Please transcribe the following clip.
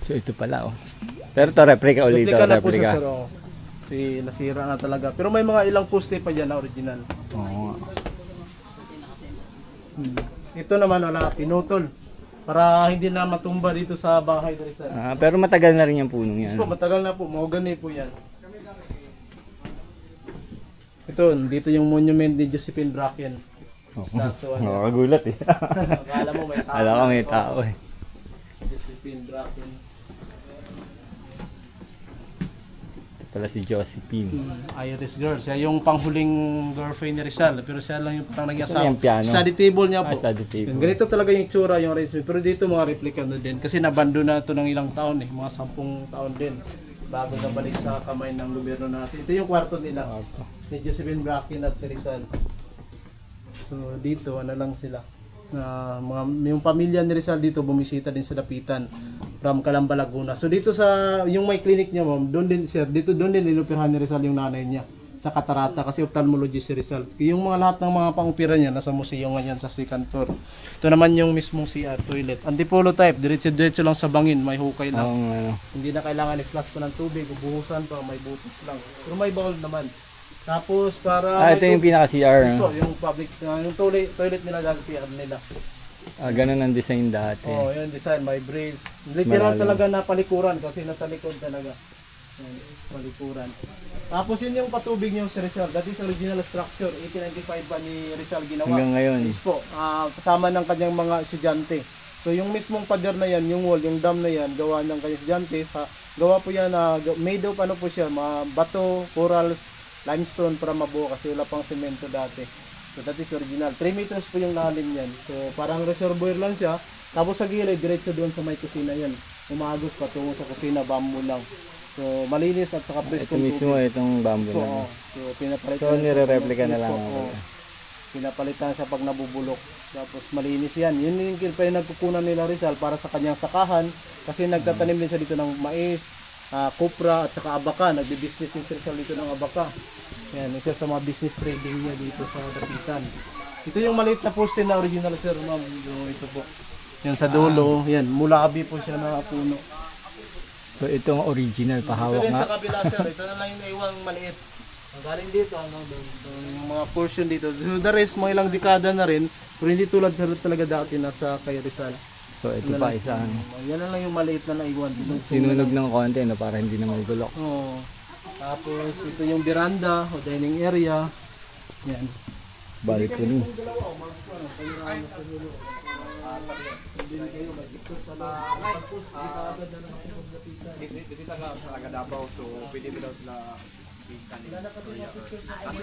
So ito pala oh. Pero to replica ulit ito. Replica na po siya, sir. Oh. Kasi nasira na talaga. Pero may mga ilang poste pa dyan na original. Oo. Ito naman wala, pinutol. Para hindi na matumba dito sa bahay ni Rizal. Pero matagal na rin yung punong yan. Po, matagal na po, mahogany po yan. Ito, dito yung monument ni Josephine Bracken. Statue. Nakakagulat eh. Akala mo may tao. Akala ko may tao eh. Josephine Bracken. Ito pala si Josephine. Iris girl. Siya yung panghuling girlfriend ni Rizal. Pero siya lang yung parang nag-asawa. Yung piano. Study table niya po. Study table. Ganito talaga yung tsura yung arrangement. Pero dito mga replica na din. Kasi nabando na ito ng ilang taon eh. Mga 10 taon din. Bago nabalik sa kamay ng gobyerno natin. Ito yung kwarto nila. Ni Josephine Bracken at Rizal. So dito ano lang sila. Yung pamilya ni Rizal dito bumisita din sa Dapitan from Calamba, Laguna. So dito sa yung may clinic niya ma'am, doon din sir, doon din inoperahan ni Rizal yung nanay niya sa Catarata kasi ophthalmologist si Rizal. Yung mga lahat ng mga pang-opera niya nasa museo ngayon sa second floor. Ito naman yung mismong CR toilet. Antipolo type, diretso lang sa bangin, may hukay lang. Hindi na kailangan i-flush pa ng tubig, buhusan pa, may butos lang. Pero may bowl naman. Tapos para ito yung pinaka-CR. Yung public, yung toilet nila dahil CR nila. Ganun ang design dati. Yung design, may bridge. Literal talaga na palikuran kasi nasa likod talaga. Palikuran. Tapos yun yung patubig niyo sa Rizal. That is original structure. 1895 pa ni Rizal ginawa. Hanggang ngayon. Yes po. Kasama ng kanyang mga estudyante. So yung mismong pader na yan, yung wall, yung dam na yan, gawa ng kanyang estudyante. Gawa po yan, made of ano po siya, mga bato, corals, limestone para mabuo kasi wala pang semento dati. So that is original. 3 meters po yung lalim yan. So parang reservoir lang siya. Tapos sa gilid, diretso doon sa may kusina yan. Umagos patungo sa kusina, bamboo lang. So malinis at saka fresh. Ito mismo itong bamboo lang. So pinapalitan. So nire-replica na lang. Pinapalitan siya pag nabubulok. Tapos malinis yan. Yun yung nagkukunan nila Rizal para sa kanyang sakahan. Kasi nagtatanim din siya dito ng mais, kopra at saka abaka. Nagbi-business din siya dito ng abaka. Yan, isa sa mga business trading niya dito sa Dapitan. Ito yung maliit na poste na original sir, ma'am. Ito po. Yan sa dulo. Yan, mulabi po siya na puno. So itong original pahawak nga. Ito rin sa kabila sir. Ito na lang yung naiwang maliit. Galing dito hanggang doon. So, yung mga portion dito. So the rest, mga ilang dekada na rin. Pero hindi tulad talaga dati nasa kay Rizal. So ito pa isa. Yan lang yung maliit na naiwan. Sinunog ng konti no, para hindi na magulok. Tapos ito yung veranda o dining area. Yan. Balcony. Bisita ka talaga Davao, so pwede mo daw sila kanila storya. Kasi